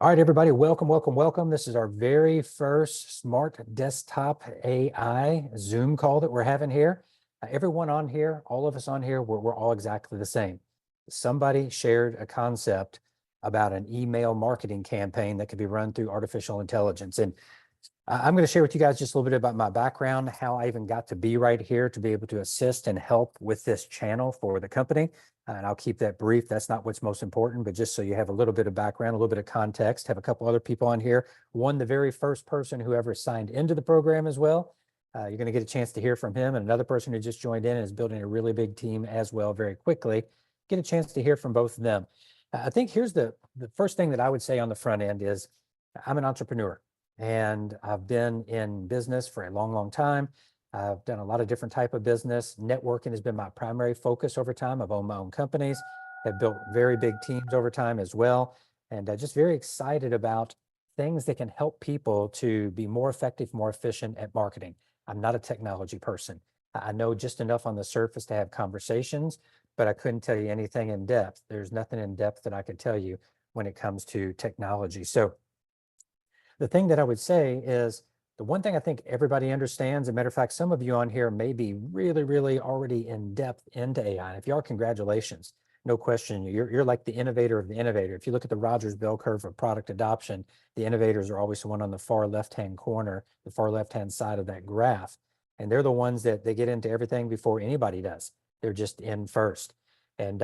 All right, everybody, welcome. This is our very first smart desktop AI Zoom call that we're having here. Everyone on here, all of us on here, we're all exactly the same. Somebody shared a concept about an email marketing campaign that could be run through artificial intelligence. And I'm going to share with you guys just a little bit about my background, how I even got to be right here to be able to assist and help with this channel for the company. And I'll keep that brief. That's not what's most important, but just so you have a little bit of background, a little bit of context, have a couple other people on here. One, the very first person who ever signed into the program as well. You're going to get a chance to hear from him, and another person who just joined in and is building a really big team as well very quickly. Get a chance to hear from both of them. I think here's the first thing that I would say on the front end is I'm an entrepreneur. And I've been in business for a long time. I've done a lot of different type of business. Networking has been my primary focus over time. I've owned my own companies, have built very big teams over time as well. And just very excited about things that can help people to be more effective, more efficient at marketing. I'm not a technology person. I know just enough on the surface to have conversations, but I couldn't tell you anything in depth. There's nothing in depth that I could tell you when it comes to technology. So the thing that I would say is the one thing I think everybody understands, as a matter of fact, some of you on here may be really already in depth into AI. And if you are, congratulations. No question, you're like the innovator of the innovator. If you look at the Rogers bell curve of product adoption, the innovators are always the one on the far left-hand corner, the far left-hand side of that graph. And they're the ones that they get into everything before anybody does. They're just in first. And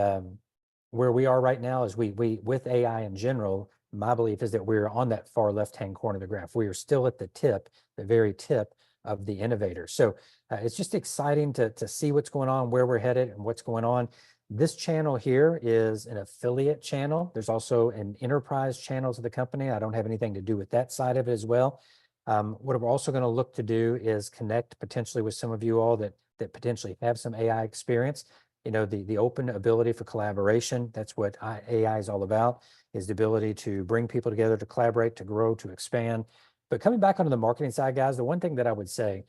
where we are right now is we with AI in general, my belief is that we're on that far left-hand corner of the graph. We are still at the tip, the very tip of the innovator. So it's just exciting to see what's going on, where we're headed and what's going on. This channel here is an affiliate channel. There's also an enterprise channel to the company. I don't have anything to do with that side of it as well. What we're also going to look to do is connect potentially with some of you all that potentially have some AI experience. You know, the open ability for collaboration, that's what AI is all about, is the ability to bring people together, to collaborate, to grow, to expand. But coming back onto the marketing side, guys, the one thing that I would say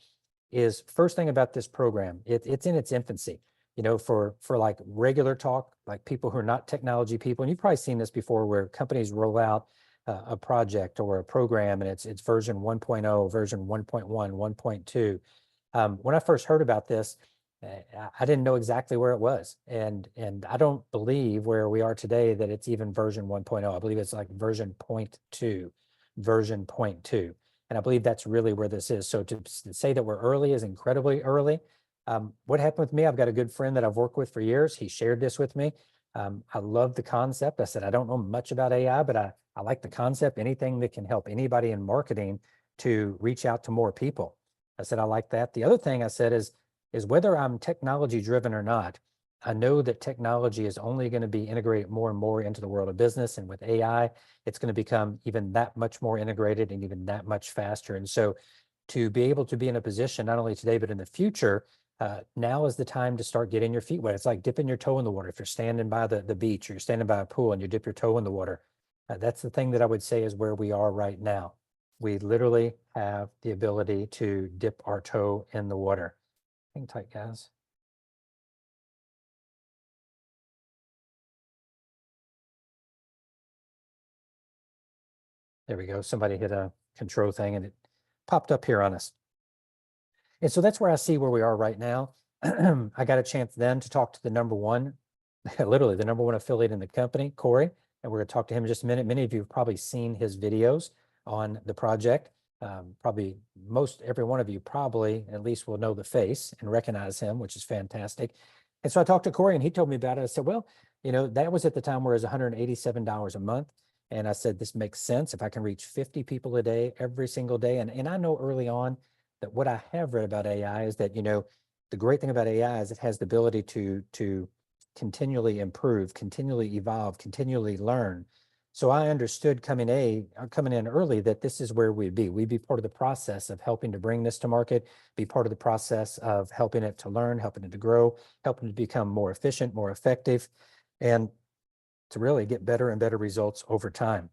is first thing about this program, it's in its infancy. You know, for like regular talk, like people who are not technology people, and you've probably seen this before where companies roll out a project or a program and it's version 1.0, version 1.1, 1.2. When I first heard about this, I didn't know exactly where it was. And I don't believe where we are today that it's even version 1.0. I believe it's like version 0.2, version 0.2. And I believe that's really where this is. So to say that we're early is incredibly early. What happened with me, I've got a good friend that I've worked with for years. He shared this with me. I love the concept. I said, I don't know much about AI, but I like the concept, anything that can help anybody in marketing to reach out to more people. I said, I like that. The other thing I said is whether I'm technology driven or not, I know that technology is only going to be integrated more and more into the world of business. And with AI, it's going to become even that much more integrated and even that much faster. And so to be able to be in a position, not only today, but in the future, now is the time to start getting your feet wet. It's like dipping your toe in the water. If you're standing by the beach or you're standing by a pool and you dip your toe in the water, that's the thing that I would say is where we are right now. We literally have the ability to dip our toe in the water. Hang tight, guys. There we go. Somebody hit a control thing and it popped up here on us. And so that's where I see where we are right now. I got a chance then to talk to the number one, literally the number one affiliate in the company, Corey, and we're going to talk to him in just a minute. Many of you have probably seen his videos on the project. Probably most every one of you probably at least will know the face and recognize him, which is fantastic. And so I talked to Corey and he told me about it. I said, well, you know, that was at the time where it was $187 a month. And I said, this makes sense if I can reach 50 people a day, every single day. And I know early on that what I have read about AI is that, you know, the great thing about AI is it has the ability to continually improve, continually evolve, continually learn. So I understood coming in early that this is where we'd be. We'd be part of the process of helping to bring this to market, be part of the process of helping it to learn, helping it to grow, helping it to become more efficient, more effective, and to really get better and better results over time.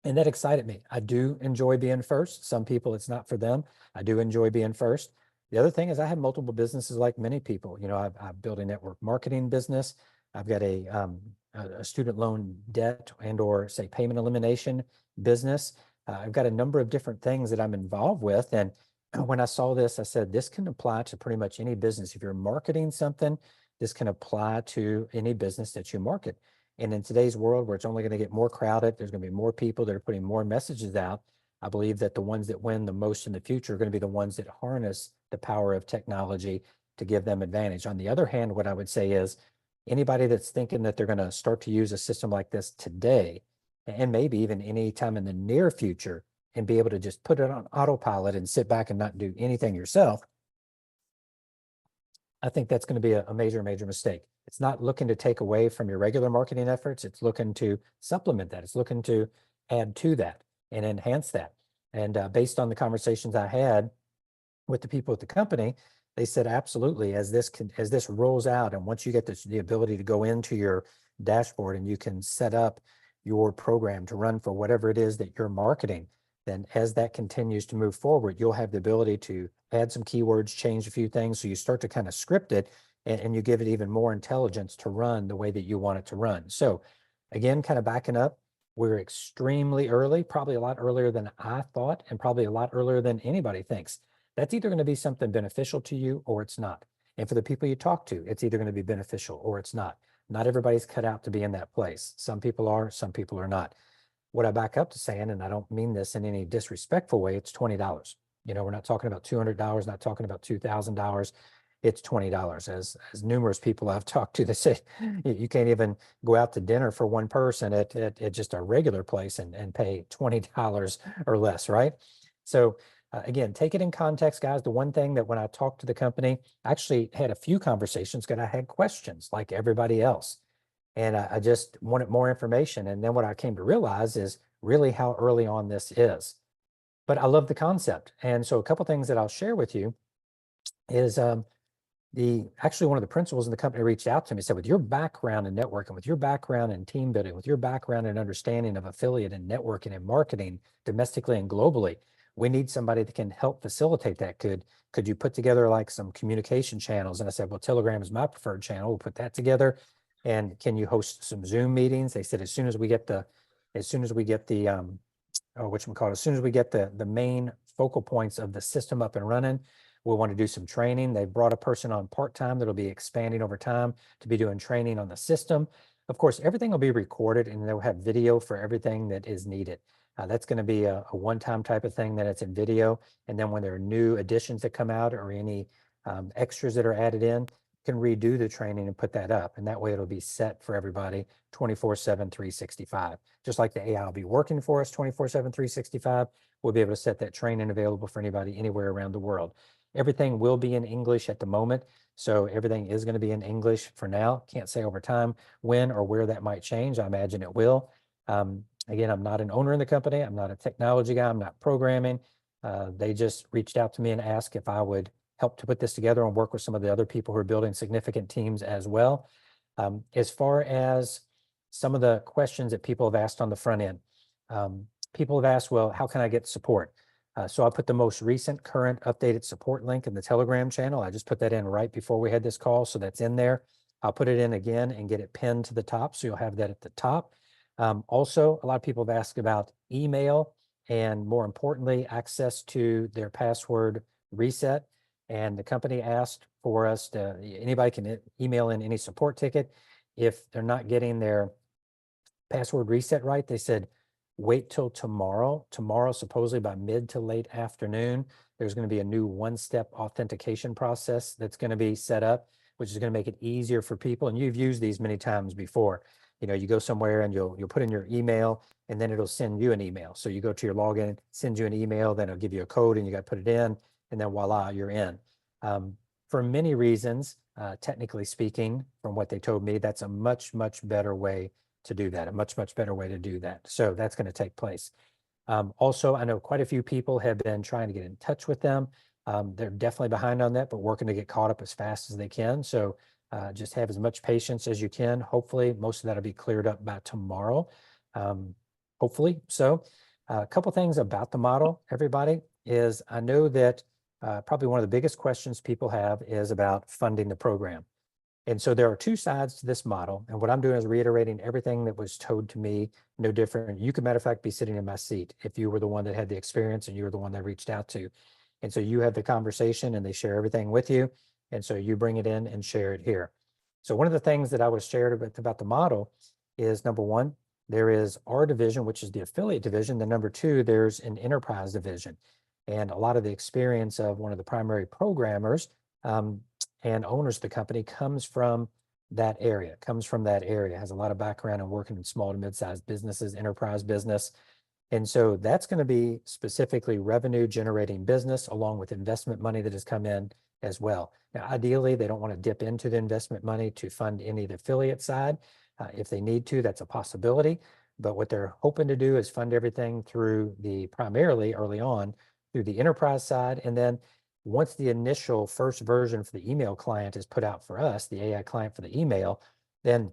And that excited me. I do enjoy being first. Some people, it's not for them. I do enjoy being first. The other thing is I have multiple businesses like many people. You know, I've built a network marketing business. I've got a a student loan debt and or say payment elimination business. I've got a number of different things that I'm involved with. And when I saw this, I said, this can apply to pretty much any business. If you're marketing something, this can apply to any business that you market. And in today's world where it's only going to get more crowded, there's going to be more people that are putting more messages out. I believe that the ones that win the most in the future are going to be the ones that harness the power of technology to give them advantage. On the other hand, what I would say is anybody that's thinking that they're going to start to use a system like this today, and maybe even any time in the near future, and be able to just put it on autopilot and sit back and not do anything yourself, I think that's going to be a major, major mistake. It's not looking to take away from your regular marketing efforts. It's looking to supplement that. It's looking to add to that and enhance that. And based on the conversations I had with the people at the company, they said absolutely. As this rolls out, and once you get the ability to go into your dashboard and you can set up your program to run for whatever it is that you're marketing, then as that continues to move forward, you'll have the ability to add some keywords, change a few things. So you start to kind of script it and you give it even more intelligence to run the way that you want it to run. So again, kind of backing up, we're extremely early, probably a lot earlier than I thought, and probably a lot earlier than anybody thinks. That's either going to be something beneficial to you or it's not. And for the people you talk to, it's either going to be beneficial or it's not. Not everybody's cut out to be in that place. Some people are, some people are not. What I back up to saying, and I don't mean this in any disrespectful way, it's $20. We're not talking about $200, not talking about $2,000. It's $20. As numerous people I've talked to, they say you can't even go out to dinner for one person at just a regular place and pay $20 or less, right? So again, take it in context, guys. The one thing that when I talked to the company, I actually had a few conversations because I had questions like everybody else. And I just wanted more information. And then what I came to realize is really how early on this is. But I love the concept. And so a couple things that I'll share with you is actually one of the principals in the company reached out to me and said, with your background in networking, with your background in team building, with your background in understanding of affiliate and networking and marketing domestically and globally, we need somebody that can help facilitate that. Could you put together like some communication channels? And I said, well, Telegram is my preferred channel. We'll put that together. And can you host some Zoom meetings? They said, as soon as we get the main focal points of the system up and running, we'll want to do some training. They brought a person on part-time that'll be expanding over time to be doing training on the system. Of course, everything will be recorded and they'll have video for everything that is needed. That's going to be a one-time type of thing that it's in video. And then when there are new additions that come out or any extras that are added in, can redo the training and put that up. And that way it'll be set for everybody 24/7, 365. Just like the AI will be working for us 24/7, 365, we'll be able to set that training available for anybody anywhere around the world. Everything will be in English at the moment. So everything is going to be in English for now. Can't say over time when or where that might change. I imagine it will. Again, I'm not an owner in the company. I'm not a technology guy. I'm not programming. They just reached out to me and asked if I would help to put this together and work with some of the other people who are building significant teams as well. As far as some of the questions that people have asked on the front end, people have asked, well, how can I get support? So I put the most recent current updated support link in the Telegram channel. I just put that in right before we had this call. So that's in there. I'll put it in again and get it pinned to the top. So you'll have that at the top. Also, a lot of people have asked about email and more importantly, access to their password reset. And the company asked for us to, anybody can email in any support ticket. If they're not getting their password reset right, they said, wait till tomorrow. Tomorrow, supposedly by mid to late afternoon, there's going to be a new one-step authentication process that's going to be set up, which is going to make it easier for people. And you've used these many times before. You go somewhere and you'll put in your email and then it'll send you an email. So you go to your login, sends you an email, then it'll give you a code and you got to put it in and then voila, you're in. For many reasons, technically speaking, from what they told me, that's a much, much better way to do that, a much, much better way to do that. So that's going to take place. Also, I know quite a few people have been trying to get in touch with them. They're definitely behind on that, but working to get caught up as fast as they can. So just have as much patience as you can. Hopefully, most of that will be cleared up by tomorrow. Hopefully. So a couple things about the model, everybody, is I know that probably one of the biggest questions people have is about funding the program. And so there are two sides to this model. And what I'm doing is reiterating everything that was told to me, no different. You could, matter of fact, be sitting in my seat if you were the one that had the experience and you were the one that reached out to. And so you have the conversation and they share everything with you. And so you bring it in and share it here. So one of the things that I was shared about the model is, number one, there is our division, which is the affiliate division. Then number two, there's an enterprise division. And a lot of the experience of one of the primary programmers and owners of the company comes from that area, has a lot of background in working in small to mid-sized businesses, enterprise business. And so that's going to be specifically revenue generating business along with investment money that has come in as well. Now, ideally, they don't want to dip into the investment money to fund any of the affiliate side. If they need to, that's a possibility. But what they're hoping to do is fund everything through primarily early on through the enterprise side. And then once the initial first version for the email client is put out for us, the AI client for the email, then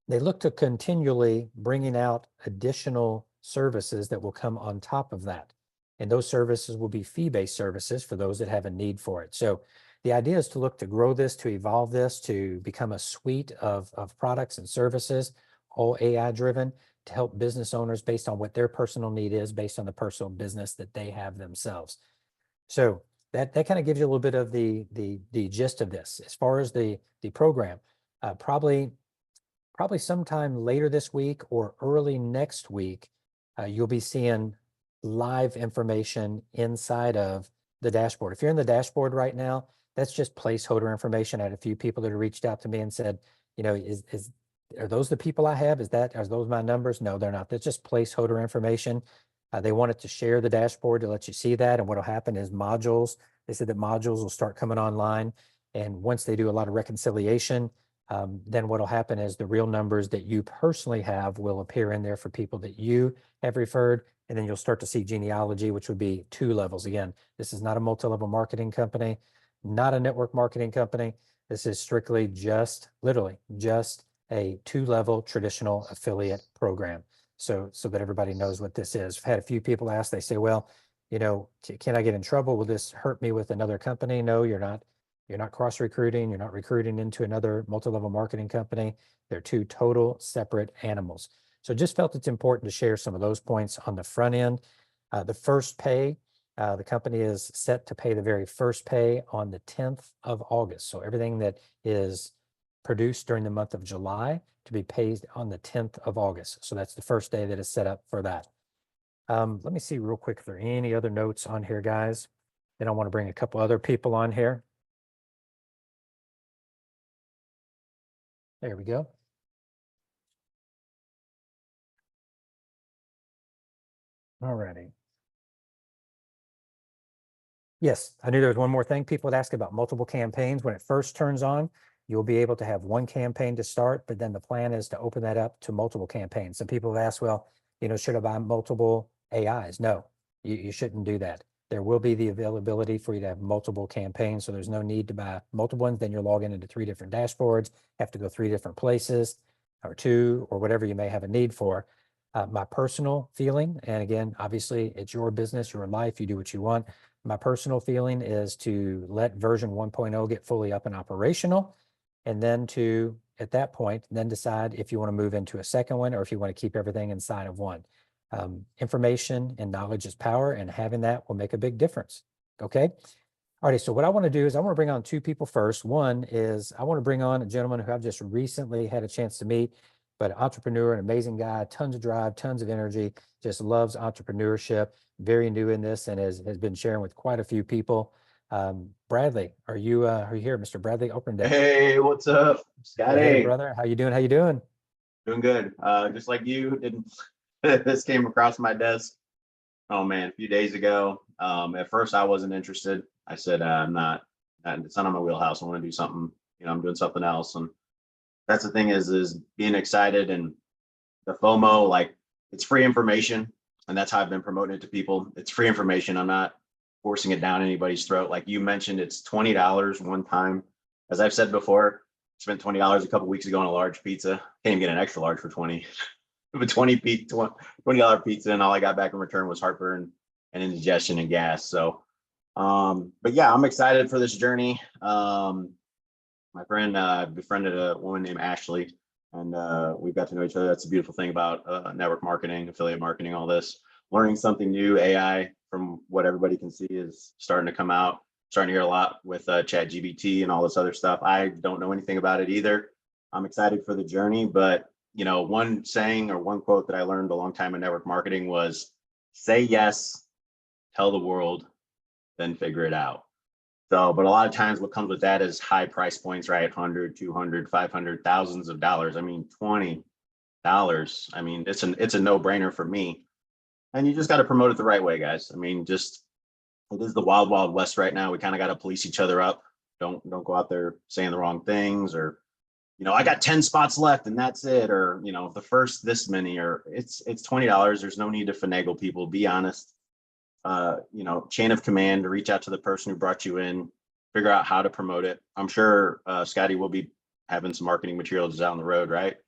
they look to continually bringing out additional services that will come on top of that. And those services will be fee-based services for those that have a need for it. So the idea is to look to grow this, to evolve this, to become a suite of products and services, all AI driven, to help business owners based on what their personal need is, based on the personal business that they have themselves. So that kind of gives you a little bit of the gist of this. As far as the program, probably sometime later this week or early next week, you'll be seeing live information inside of the dashboard. If you're in the dashboard right now, that's just placeholder information. I had a few people that have reached out to me and said, you know, are those the people I have? Are those my numbers? No, they're not. That's just placeholder information. They wanted to share the dashboard to let you see that. And what'll happen is they said that modules will start coming online. And once they do a lot of reconciliation, then what'll happen is the real numbers that you personally have will appear in there for people that you have referred. And then you'll start to see genealogy, which would be 2 levels. Again, this is not a multi-level marketing company, not a network marketing company. This is strictly literally just a 2-level traditional affiliate program. So that everybody knows what this is. I've had a few people ask, they say, well, you know, can I get in trouble? Will this hurt me with another company? No, you're not. You're not cross-recruiting. You're not recruiting into another multi-level marketing company. They're 2 total separate animals. So just felt it's important to share some of those points on the front end. The first pay, the company is set to pay the very first pay on the 10th of August. So everything that is produced during the month of July to be paid on the 10th of August. So that's the first day that is set up for that. Let me see real quick if there are any other notes on here, guys. Then I want to bring a couple other people on here. There we go. All righty. Yes, I knew there was one more thing. People would ask about multiple campaigns. When it first turns on, you'll be able to have one campaign to start, but then the plan is to open that up to multiple campaigns. Some people have asked, well, you know, should I buy multiple AIs? No, you shouldn't do that. There will be the availability for you to have multiple campaigns. So there's no need to buy multiple ones. Then you're logging into 3 different dashboards, have to go 3 different places or 2 or whatever you may have a need for. My personal feeling, and again, obviously it's your business, your life, you do what you want. My personal feeling is to let version 1.0 get fully up and operational. And then at that point, then decide if you want to move into a second one or if you want to keep everything inside of one. Information and knowledge is power, and having that will make a big difference. Okay. All right. So what I want to do is I want to bring on 2 people first. One is I want to bring on a gentleman who I've just recently had a chance to meet, but an entrepreneur, an amazing guy, tons of drive, tons of energy, just loves entrepreneurship, very new in this, and has been sharing with quite a few people. Bradley, are you here, Mr. Bradley Opendale? Hey, what's up, Scotty? Hey, brother, how you doing? How you doing? Doing good. Just like you, didn't this came across my desk? Oh man, a few days ago. At first, I wasn't interested. I said, I'm not. It's not on my wheelhouse. I want to do something. You know, I'm doing something else. And that's the thing is being excited and the FOMO. Like, it's free information, and that's how I've been promoting it to people. It's free information. I'm not forcing it down anybody's throat. Like you mentioned, it's $20 one time. As I've said before, spent $20 a couple weeks ago on a large pizza. Can't even get an extra large for 20. But $20 pizza, and all I got back in return was heartburn and indigestion and gas. So, but yeah, I'm excited for this journey. My friend befriended a woman named Ashley, and we've got to know each other. That's a beautiful thing about network marketing, affiliate marketing, all this. Learning something new, AI, from what everybody can see, is starting to come out. Starting to hear a lot with Chat GBT and all this other stuff. I don't know anything about it either. I'm excited for the journey, but one saying or one quote that I learned a long time in network marketing was, say yes, tell the world, then figure it out. So, but a lot of times what comes with that is high price points, right? 100, 200, 500, thousands of dollars. I mean, $20. I mean, it's a no brainer for me. And you just got to promote it the right way, guys. I mean, just, it is the wild, wild west right now. We kind of got to police each other up. Don't go out there saying the wrong things, or, I got 10 spots left and that's it. Or, the first this many, or it's $20. There's no need to finagle people. Be honest. Chain of command, reach out to the person who brought you in, figure out how to promote it. I'm sure Scotty will be having some marketing materials down the road, right?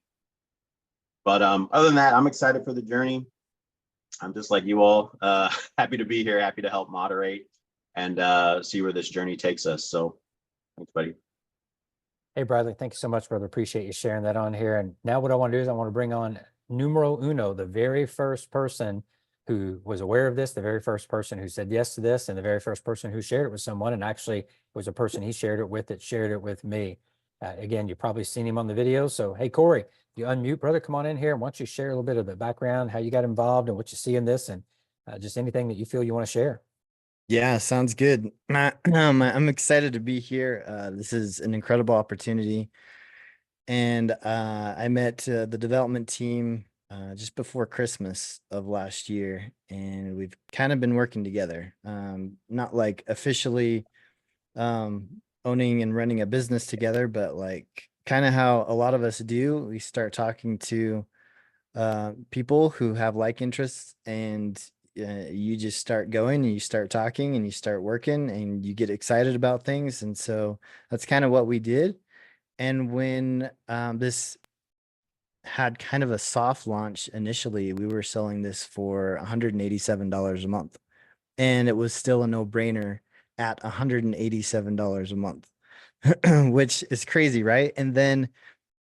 But other than that, I'm excited for the journey. I'm just like you all, happy to be here, happy to help moderate and see where this journey takes us. So thanks, buddy. Hey, Bradley, thank you so much, brother. Appreciate you sharing that on here. And now what I want to do is I want to bring on numero uno, the very first person who was aware of this, the very first person who said yes to this, and the very first person who shared it with someone. And actually, it was a person he shared it with that shared it with me. Again, you've probably seen him on the video. So, hey, Corey, you unmute, brother, come on in here. And why don't you share a little bit of the background, how you got involved and what you see in this, and just anything that you feel you want to share. Yeah, sounds good. I'm excited to be here. This is an incredible opportunity. And I met the development team just before Christmas of last year, and we've kind of been working together. Not like officially owning and running a business together, but like kind of how a lot of us do. We start talking to people who have like interests, and you just start going and you start talking and you start working and you get excited about things. And so that's kind of what we did. And when this had kind of a soft launch initially, we were selling this for $187 a month, and it was still a no-brainer at $187 a month, which is crazy, right? And then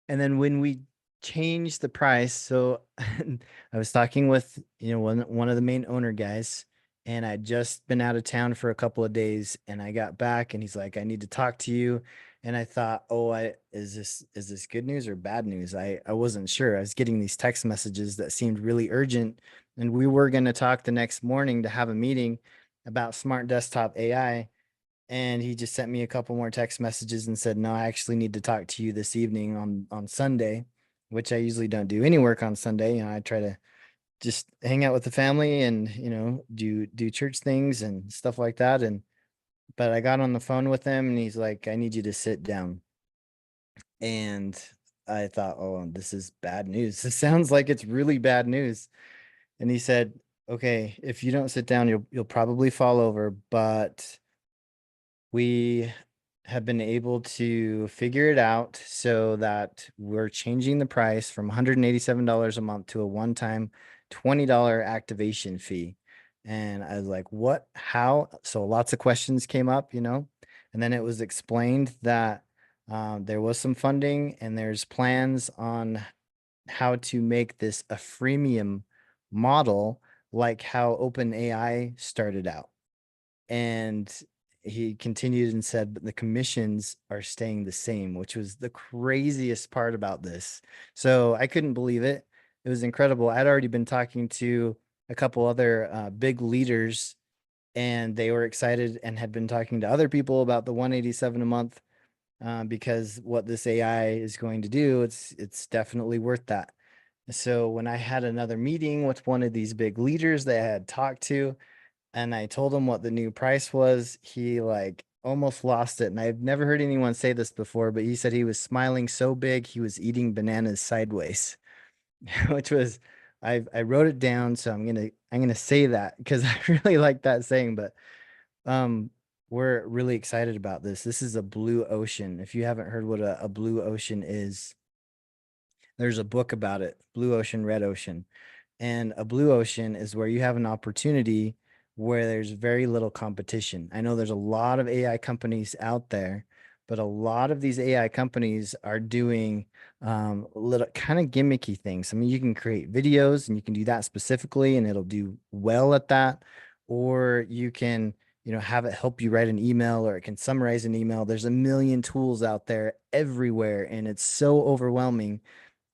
when we changed the price, so I was talking with one of the main owner guys, and I'd just been out of town for a couple of days, and I got back, and he's like, I need to talk to you. And I thought, oh, is this good news or bad news? I wasn't sure. I was getting these text messages that seemed really urgent, and we were going to talk the next morning to have a meeting about smart desktop AI. And he just sent me a couple more text messages and said, no, I actually need to talk to you this evening on Sunday, which I usually don't do any work on Sunday. I try to just hang out with the family and, do church things and stuff like that. But I got on the phone with him and he's like, I need you to sit down. And I thought, oh, this is bad news. This sounds like it's really bad news. And he said, okay, if you don't sit down, you'll probably fall over, but we have been able to figure it out so that we're changing the price from $187 a month to a one-time $20 activation fee. And I was like, what, how? So lots of questions came up, and then it was explained that there was some funding and there's plans on how to make this a freemium model, like how OpenAI started out. And he continued and said, but the commissions are staying the same, which was the craziest part about this. So I couldn't believe it. It was incredible. I'd already been talking to a couple other big leaders, and they were excited and had been talking to other people about the 187 a month because what this AI is going to do, it's definitely worth that. So when I had another meeting with one of these big leaders that I had talked to, and I told him what the new price was, he like almost lost it. And I've never heard anyone say this before, but he said he was smiling so big he was eating bananas sideways, which was, I wrote it down, so I'm gonna say that because I really like that saying. But we're really excited about this. This is a blue ocean. If you haven't heard what a blue ocean is, there's a book about it, Blue Ocean, Red Ocean. And a blue ocean is where you have an opportunity where there's very little competition. I know there's a lot of AI companies out there, but a lot of these AI companies are doing little kind of gimmicky things. I mean, you can create videos and you can do that specifically and it'll do well at that. Or you can, have it help you write an email, or it can summarize an email. There's a million tools out there everywhere, and it's so overwhelming.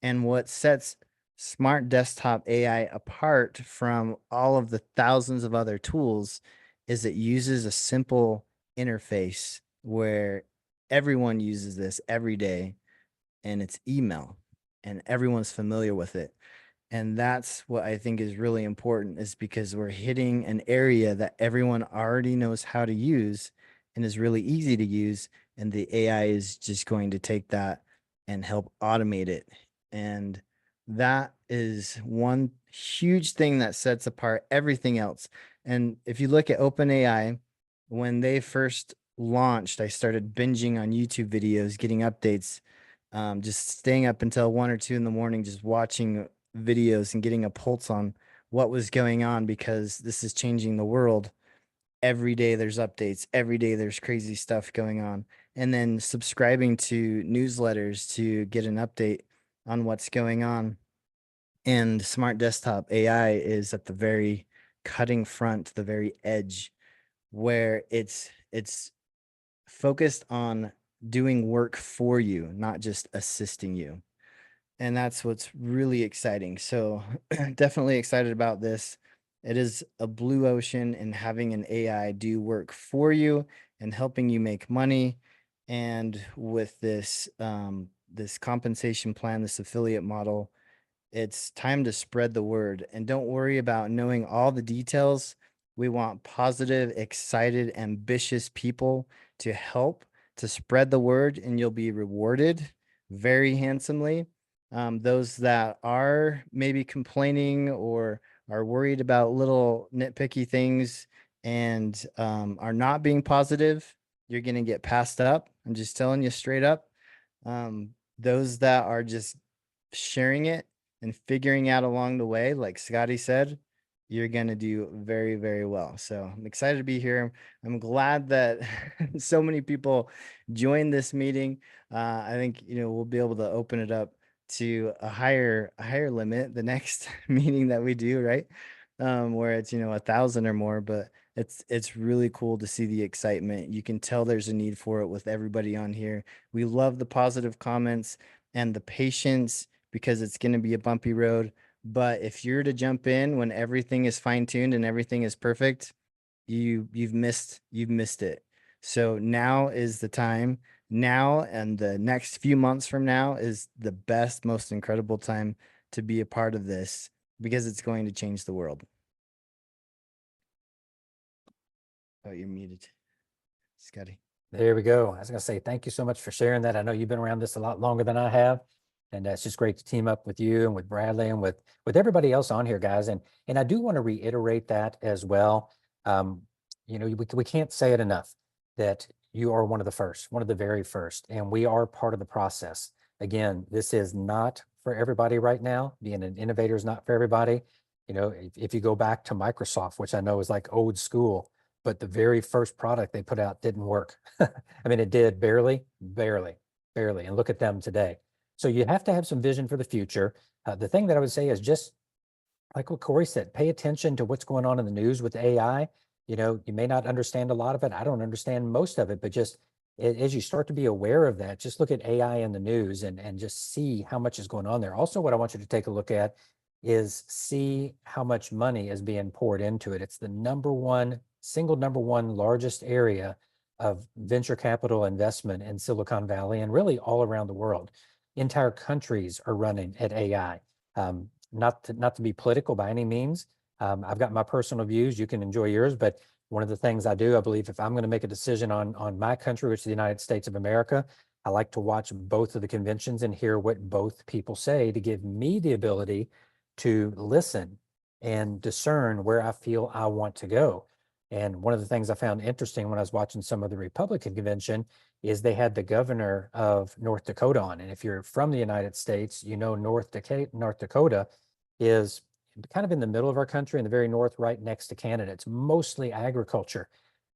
And what sets Smart Desktop AI apart from all of the thousands of other tools is it uses a simple interface where everyone uses this every day, and it's email, and everyone's familiar with it. And that's what I think is really important, is because we're hitting an area that everyone already knows how to use and is really easy to use. And the AI is just going to take that and help automate it. And that is one huge thing that sets apart everything else. And if you look at OpenAI, when they first launched, I started binging on YouTube videos, getting updates, just staying up until 1 or 2 in the morning, just watching videos and getting a pulse on what was going on, because this is changing the world. Every day there's updates, every day there's crazy stuff going on. And then subscribing to newsletters to get an update on what's going on. And Smart Desktop AI is at the very cutting front, the very edge, where it's focused on doing work for you, not just assisting you. And that's what's really exciting. So definitely excited about this. It is a blue ocean, and having an AI do work for you and helping you make money. And with this this compensation plan, this affiliate model, it's time to spread the word. And don't worry about knowing all the details. We want positive, excited, ambitious people to help to spread the word, and you'll be rewarded very handsomely. Those that are maybe complaining or are worried about little nitpicky things and are not being positive, you're going to get passed up. I'm just telling you straight up. Those that are just sharing it and figuring out along the way, like Scotty said, you're going to do very, very well. So I'm excited to be here. I'm glad that so many people joined this meeting. I think, we'll be able to open it up to a higher limit the next meeting that we do, right? Where it's 1,000 or more. But it's really cool to see the excitement. You can tell there's a need for it with everybody on here. We love the positive comments and the patience, because it's going to be a bumpy road. But if you're to jump in when everything is fine-tuned and everything is perfect, you've missed it. So now is the time. Now and the next few months from now is the best, most incredible time to be a part of this, because it's going to change the world. Oh, you're muted, Scotty. There we go. I was going to say, thank you so much for sharing that. I know you've been around this a lot longer than I have. And it's just great to team up with you and with Bradley and with everybody else on here, guys. And I do want to reiterate that as well. We can't say it enough that you are one of the first, one of the very first, and we are part of the process. Again, this is not for everybody right now. Being an innovator is not for everybody. If you go back to Microsoft, which I know is like old school, but the very first product they put out didn't work. I mean, it did barely. And look at them today. So you have to have some vision for the future. The thing that I would say is just like what Corey said, pay attention to what's going on in the news with AI. You may not understand a lot of it. I don't understand most of it, but just as you start to be aware of that, just look at AI in the news and just see how much is going on there. Also, what I want you to take a look at is see how much money is being poured into it. It's the number one largest area of venture capital investment in Silicon Valley and really all around the world. Entire countries are running at AI. Not to be political by any means. I've got my personal views. You can enjoy yours, but one of the things I do, I believe, if I'm going to make a decision on my country, which is the United States of America, I like to watch both of the conventions and hear what both people say to give me the ability to listen and discern where I feel I want to go. And one of the things I found interesting when I was watching some of the Republican convention is they had the governor of North Dakota on. And if you're from the United States, North Dakota is kind of in the middle of our country in the very north, right next to Canada. It's mostly agriculture.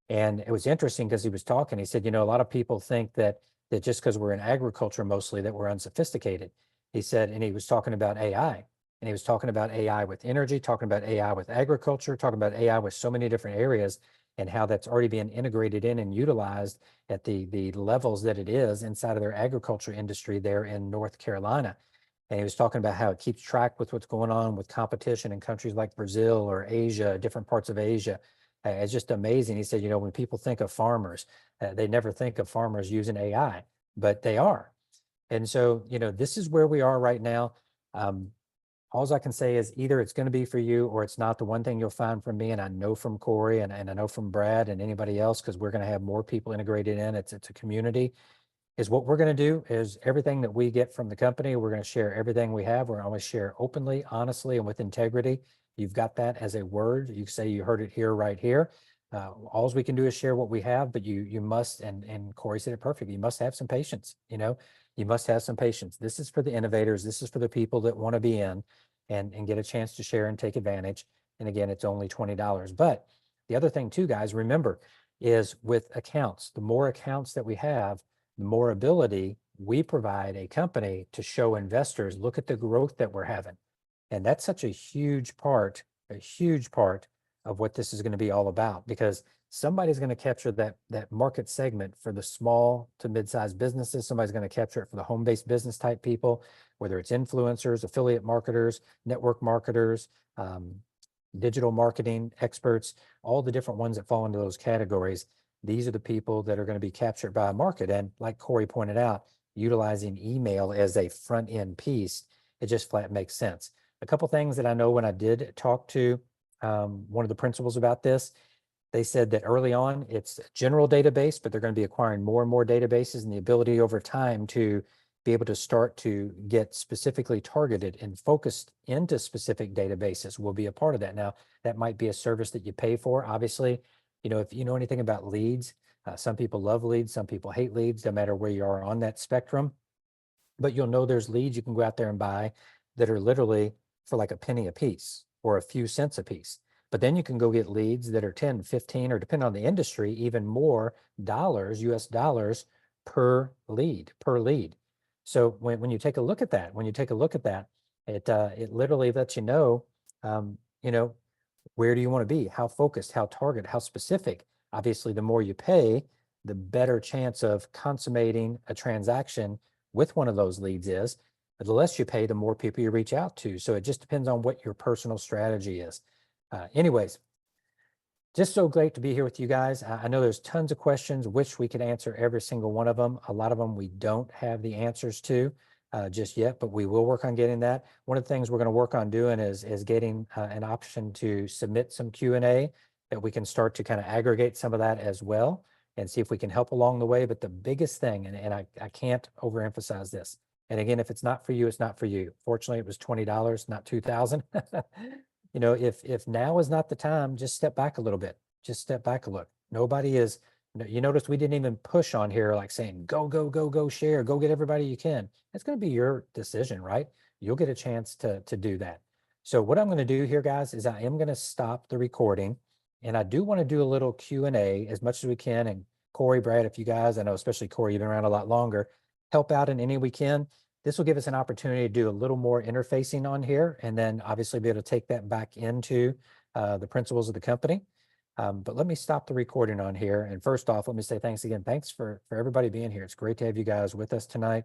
And it was interesting because he was talking, he said, a lot of people think that that just because we're in agriculture mostly that we're unsophisticated. He said, and he was talking about AI, and he was talking about AI with energy, talking about AI with agriculture, talking about AI with so many different areas, and how that's already being integrated in and utilized at the levels that it is inside of their agriculture industry there in North Carolina. And he was talking about how it keeps track with what's going on with competition in countries like Brazil or Asia, different parts of Asia. It's just amazing. He said, when people think of farmers, they never think of farmers using AI, but they are. And so, this is where we are right now. All I can say is either it's going to be for you or it's not. The one thing you'll find from me, and I know from Corey and I know from Brad and anybody else, because we're going to have more people integrated in, it's a community, is what we're going to do is everything that we get from the company, we're going to share everything we have. We're going to always share openly, honestly, and with integrity. You've got that as a word. You say you heard it here, right here. All we can do is share what we have, but you must, and Corey said it perfectly, you must have some patience, you must have some patience. This is for the innovators. This is for the people that want to be in and get a chance to share and take advantage. And again, it's only $20. But the other thing too, guys, remember, is with accounts, the more accounts that we have, the more ability we provide a company to show investors, look at the growth that we're having. And that's such a huge part of what this is going to be all about, because somebody's going to capture that market segment for the small to mid-sized businesses. Somebody's going to capture it for the home-based business type people, whether it's influencers, affiliate marketers, network marketers, digital marketing experts, all the different ones that fall into those categories. These are the people that are going to be captured by a market. And like Corey pointed out, utilizing email as a front end piece, it just flat makes sense. A couple things that I know when I did talk to one of the principals about this, they said that early on it's a general database, but they're going to be acquiring more and more databases, and the ability over time to be able to start to get specifically targeted and focused into specific databases will be a part of that. Now, that might be a service that you pay for. Obviously, if you know anything about leads, some people love leads, some people hate leads, no matter where you are on that spectrum. But you'll know there's leads you can go out there and buy that are literally for like a penny a piece or a few cents a piece. But then you can go get leads that are 10, 15, or depending on the industry, even more dollars, US dollars per lead. So when you take a look at that, it literally lets you know, where do you want to be? How focused, how targeted, how specific? Obviously, the more you pay, the better chance of consummating a transaction with one of those leads is. But the less you pay, the more people you reach out to. So it just depends on what your personal strategy is. Anyways, just so great to be here with you guys. I know there's tons of questions, which we could answer every single one of them. A lot of them we don't have the answers to just yet, but we will work on getting that. One of the things we're going to work on doing is getting an option to submit some Q&A that we can start to kind of aggregate some of that as well and see if we can help along the way. But the biggest thing, and I can't overemphasize this, and again, if it's not for you, it's not for you. Fortunately, it was $20, not $2,000. If now is not the time, just step back a little bit. Just step back a look. Nobody is, you notice we didn't even push on here like saying, go, share, go get everybody you can. It's going to be your decision, right? You'll get a chance to do that. So what I'm going to do here, guys, is I am going to stop the recording, and I do want to do a little Q&A as much as we can. And Corey, Brad, if you guys, I know especially Corey, you've been around a lot longer, help out in any we can. This will give us an opportunity to do a little more interfacing on here, and then obviously be able to take that back into the principles of the company. But let me stop the recording on here. And first off, let me say thanks again. Thanks for everybody being here. It's great to have you guys with us tonight,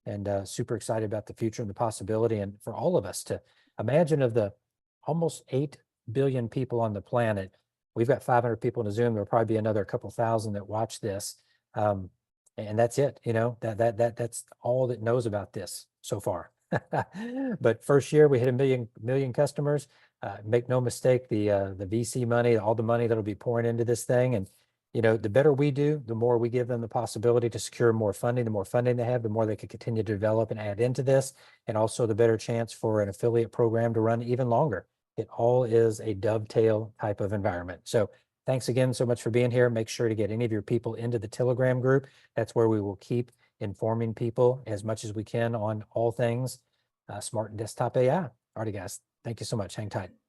and super excited about the future and the possibility, and for all of us to imagine of the almost 8 billion people on the planet. We've got 500 people in the Zoom. There'll probably be another couple thousand that watch this. And that's it, that's all that knows about this so far. But first year we hit a million customers. Make no mistake, the VC money, all the money that'll be pouring into this thing, and the better we do, the more we give them the possibility to secure more funding. The more funding they have, the more they can continue to develop and add into this, and also the better chance for an affiliate program to run even longer. It all is a dovetail type of environment. So thanks again so much for being here. Make sure to get any of your people into the Telegram group. That's where we will keep informing people as much as we can on all things smart and desktop AI. All right, guys. Thank you so much. Hang tight.